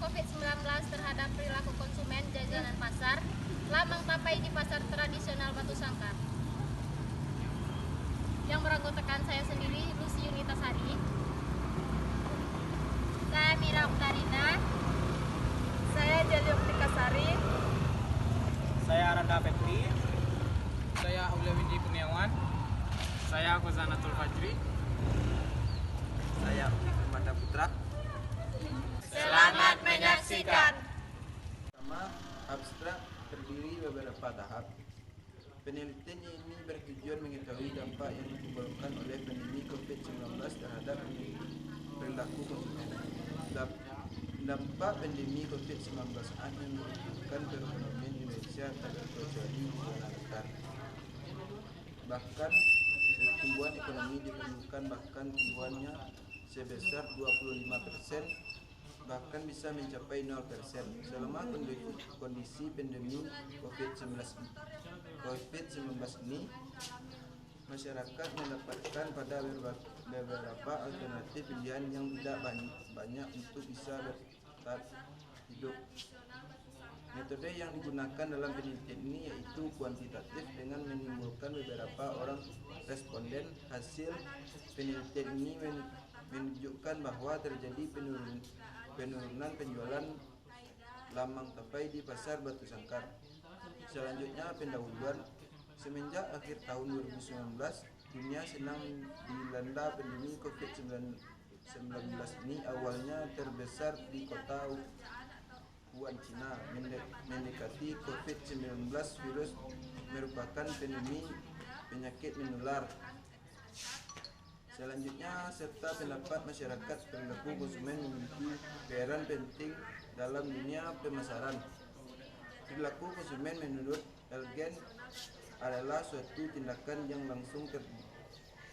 COVID-19 terhadap perilaku konsumen jajanan pasar, Lamang Tapai di Pasar Tradisional Batu Sangkar. Yang beranggotakan saya sendiri, Lucy Yunita Sari. Saya Mira Oktarina. Saya Jali Oktika Sari. Saya Aranda Petri. Saya Aulia Windy Kurniawan. Saya Khazanatul Fajri. Saya Manda Putra. Selamat menyaksikan. Pertama, abstrak terdiri beberapa tahap. Penelitian ini bertujuan mengetahui dampak yang ditimbulkan oleh pandemi COVID-19 terhadap perilaku konsumen. Dampak pandemi COVID-19 akan merugikan perekonomian Indonesia tak terkecuali dilakukan. Bahkan pertumbuhan ekonomi diperlukan bahkan tumbuhannya sebesar 25%, bahkan bisa mencapai 0% selama kondisi pandemi COVID-19 ini. Masyarakat mendapatkan pada beberapa alternatif pilihan yang tidak banyak untuk bisa bertahan hidup. Metode yang digunakan dalam penelitian ini yaitu kuantitatif dengan menimbulkan beberapa orang responden. Hasil penelitian ini menunjukkan bahwa terjadi penurunan penjualan Lamang Tapai di Pasar Batu Sangkar. Selanjutnya, pendahuluan. Semenjak akhir tahun 2019, dunia sedang dilanda pandemi COVID-19 ini. Awalnya terbesar di kota Wuhan, Cina. Mendekati COVID-19, virus merupakan pandemi penyakit menular. Selanjutnya, serta pendapat masyarakat perilaku konsumen memiliki peran penting dalam dunia pemasaran. Perilaku konsumen menurut Elgen adalah suatu tindakan yang langsung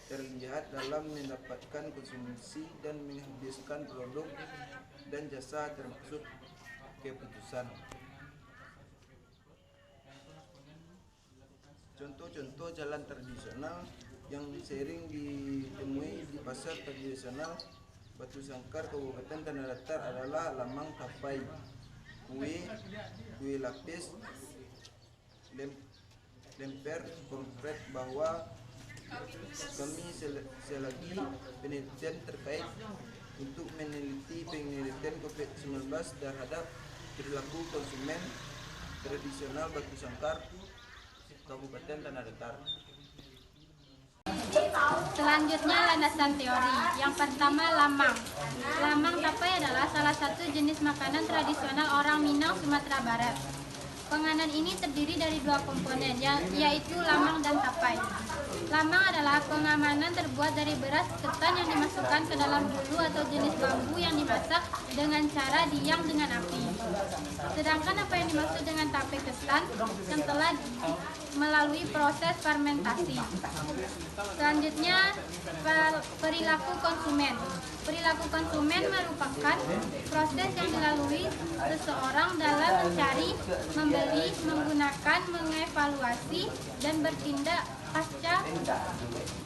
terlihat dalam mendapatkan konsumsi dan menghabiskan produk dan jasa, termasuk keputusan. Contoh-contoh jalan tradisional yang sering ditemui di pasar tradisional Batu Sangkar, Kabupaten Tanah Datar adalah Lamang Tapai, kue lapis, lemper, kompret. Bahwa kami selagi penelitian terkait untuk meneliti penelitian COVID-19 terhadap perilaku konsumen tradisional Batu Sangkar, Kabupaten Tanah Datar. Selanjutnya, landasan teori. Yang pertama, lamang. Lamang tapai adalah salah satu jenis makanan tradisional orang Minang, Sumatera Barat. Penganan ini terdiri dari dua komponen, yaitu lamang dan tapai. Lamang adalah pengamanan terbuat dari beras ketan yang dimasukkan ke dalam bulu atau jenis bambu yang dimasak dengan cara diam dengan api. Sedangkan apa yang dimaksud dengan tapai ketan yang telah melalui proses fermentasi. Selanjutnya, perilaku konsumen. Perilaku konsumen merupakan proses yang dilalui seseorang dalam mencari, membeli, menggunakan, mengevaluasi, dan bertindak pasca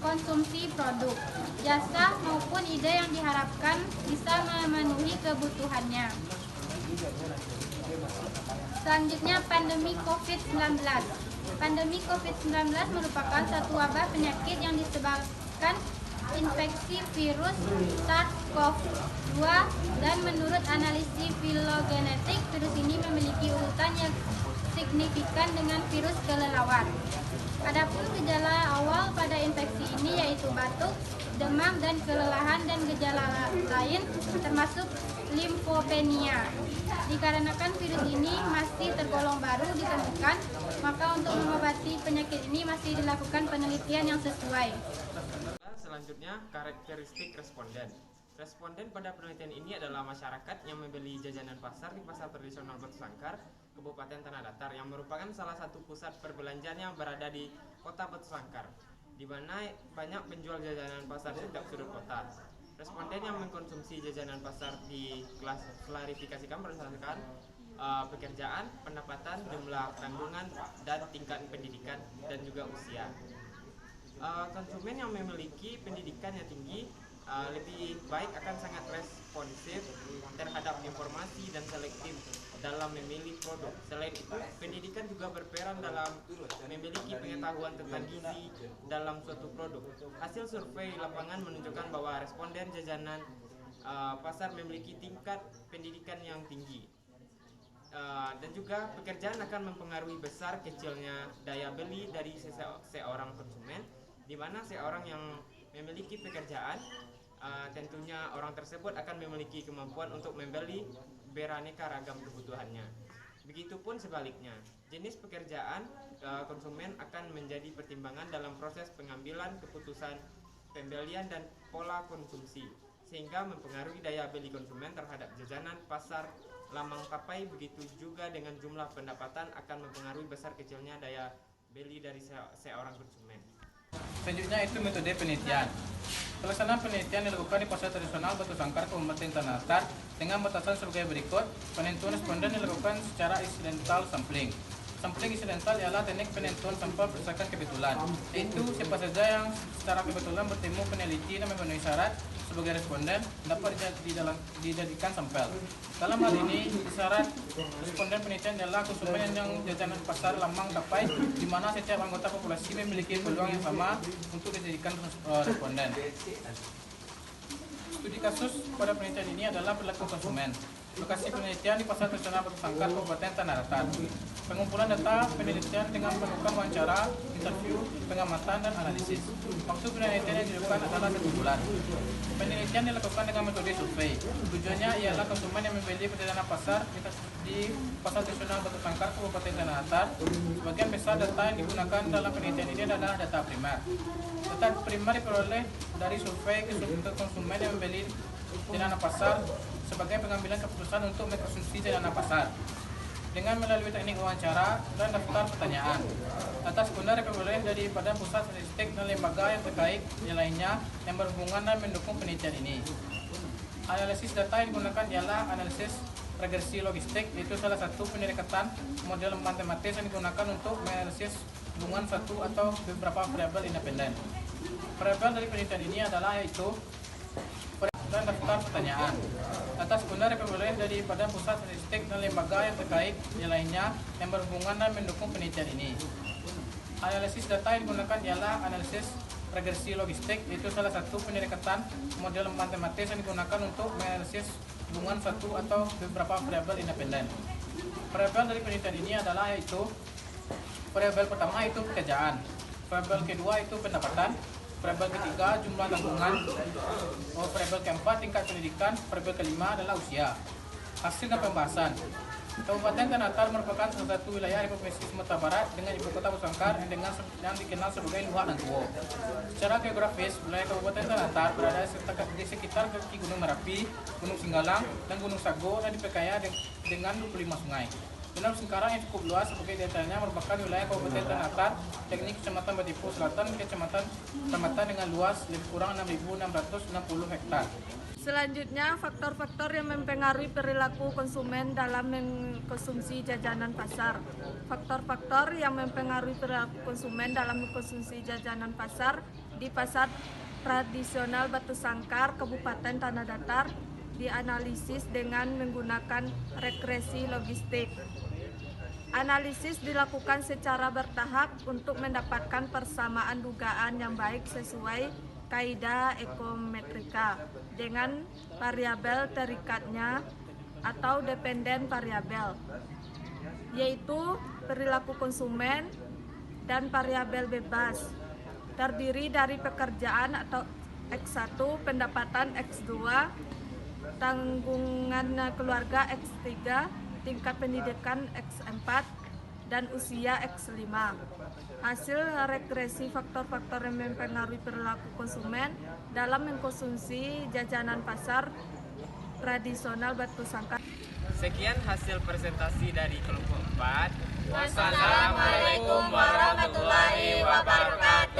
konsumsi produk, jasa maupun ide yang diharapkan bisa memenuhi kebutuhannya. Selanjutnya, pandemi COVID-19. Pandemi COVID-19 merupakan satu wabah penyakit yang disebabkan infeksi virus SARS-CoV-2 dan menurut analisis filogenetik, virus ini memiliki urutan yang signifikan dengan virus kelelawar. Adapun gejala awal pada infeksi ini yaitu batuk, demam, dan kelelahan, dan gejala lain termasuk limfopenia. Dikarenakan virus ini masih tergolong baru ditemukan, maka untuk mengobati penyakit ini masih dilakukan penelitian yang sesuai. Selanjutnya, karakteristik responden. Responden pada penelitian ini adalah masyarakat yang membeli jajanan pasar di Pasar Tradisional Batu Sangkar, Kabupaten Tanah Datar, yang merupakan salah satu pusat perbelanjaan yang berada di Kota Batu Sangkar, di mana banyak penjual jajanan pasar setiap sudut kota. Responden yang mengkonsumsi jajanan pasar diklarifikasikan berdasarkan pekerjaan, pendapatan, jumlah tanggungan, dan tingkat pendidikan, dan juga usia. Konsumen yang memiliki pendidikan yang tinggi lebih baik akan sangat responsif terhadap informasi dan selektif dalam memilih produk. Selain itu, pendidikan juga berperan dalam memiliki pengetahuan tentang gizi dalam suatu produk. Hasil survei lapangan menunjukkan bahwa responden jajanan pasar memiliki tingkat pendidikan yang tinggi. Dan juga pekerjaan akan mempengaruhi besar kecilnya daya beli dari seorang konsumen, di mana seorang yang memiliki pekerjaan tentunya orang tersebut akan memiliki kemampuan untuk membeli beraneka ragam kebutuhannya. Begitupun sebaliknya, jenis pekerjaan konsumen akan menjadi pertimbangan dalam proses pengambilan keputusan pembelian dan pola konsumsi, sehingga mempengaruhi daya beli konsumen terhadap jajanan pasar lamang tapai. Begitu juga dengan jumlah pendapatan akan mempengaruhi besar kecilnya daya beli dari seorang konsumen. Selanjutnya itu metode penelitian. Pelaksanaan penelitian dilakukan di pasar tradisional Batu Sangkar, Kabupaten Tanah Datar dengan batasan sebagai berikut. Penentuan responden dilakukan secara insidental sampling. Sampling insidental ialah teknik penentuan sampel berdasarkan kebetulan, yaitu siapa saja yang secara kebetulan bertemu peneliti dan memenuhi syarat sebagai responden dapat dijadikan sampel. Dalam hal ini, syarat responden penelitian adalah konsumen yang jajanan pasar lamang tapai, di mana setiap anggota populasi memiliki peluang yang sama untuk dijadikan responden. Studi kasus pada penelitian ini adalah perilaku konsumen. Lokasi penelitian di Pasar Tradisional Batu Sangkar, Kabupaten Tanah Datar. Pengumpulan data penelitian dengan melakukan wawancara, interview, pengamatan, dan analisis. Waktu penelitian yang dilakukan adalah 1 bulan. Penelitian dilakukan dengan metode survei. Tujuannya ialah konsumen yang membeli perjalanan pasar di Pasar Tradisional Batu Sangkar, Kabupaten Tanah Datar. Sebagian besar data yang digunakan dalam penelitian ini adalah data primer. Data primer diperoleh dari survei ke konsumen yang membeli jajanan pasar sebagai pengambilan keputusan untuk mengkonsumsi jajanan pasar dengan melalui teknik wawancara dan daftar pertanyaan. Data sekunder diperoleh daripada pusat statistik dan lembaga yang terkait yang lainnya yang berhubungan dan mendukung penelitian ini. Analisis data yang digunakan ialah analisis regresi logistik, yaitu salah satu pendekatan model matematis yang digunakan untuk menganalisis hubungan satu atau beberapa variabel independen. Variabel dari penelitian ini adalah yaitu dan daftar pertanyaan. Data sekunder diperoleh daripada pusat statistik dan lembaga yang terkait yang lainnya yang berhubungan dan mendukung penelitian ini. Analisis data yang digunakan ialah analisis regresi logistik, yaitu salah satu pendekatan model matematis yang digunakan untuk menganalisis hubungan satu atau beberapa variabel independen. Variabel dari penelitian ini adalah yaitu variabel pertama itu pekerjaan, variabel kedua itu pendapatan, variabel ketiga jumlah tabungan, variabel keempat tingkat pendidikan, variabel kelima adalah usia. Hasil dan pembahasan. Kabupaten Tanah Datar merupakan salah satu wilayah di Provinsi Sumatera Barat dengan ibu kota Batu Sangkar yang dikenal sebagai Luak dan Tuo. Secara geografis, wilayah Kabupaten Tanah Datar berada di sekitar kaki Gunung Merapi, Gunung Singgalang, dan Gunung Sago, dan diperkaya dengan 25 sungai. Danau Singkarang yang cukup luas sebagai diantaranya merupakan wilayah Kabupaten Tanah Datar, yakni Kecamatan Batipu Selatan, kecamatan dengan luas lebih kurang 6.660 hektar. Selanjutnya, faktor-faktor yang mempengaruhi perilaku konsumen dalam mengkonsumsi jajanan pasar. Faktor-faktor yang mempengaruhi perilaku konsumen dalam mengkonsumsi jajanan pasar di Pasar Tradisional Batu Sangkar, Kabupaten Tanah Datar, dianalisis dengan menggunakan regresi logistik. Analisis dilakukan secara bertahap untuk mendapatkan persamaan dugaan yang baik sesuai kaidah ekometrika dengan variabel terikatnya atau dependen variabel, yaitu perilaku konsumen dan variabel bebas, terdiri dari pekerjaan atau X1, pendapatan X2, tanggungan keluarga X3, tingkat pendidikan X4, dan usia X5. Hasil regresi faktor-faktor yang mempengaruhi perilaku konsumen dalam mengkonsumsi jajanan pasar tradisional Batu Sangkar. Sekian hasil presentasi dari kelompok 4. Wassalamualaikum warahmatullahi wabarakatuh.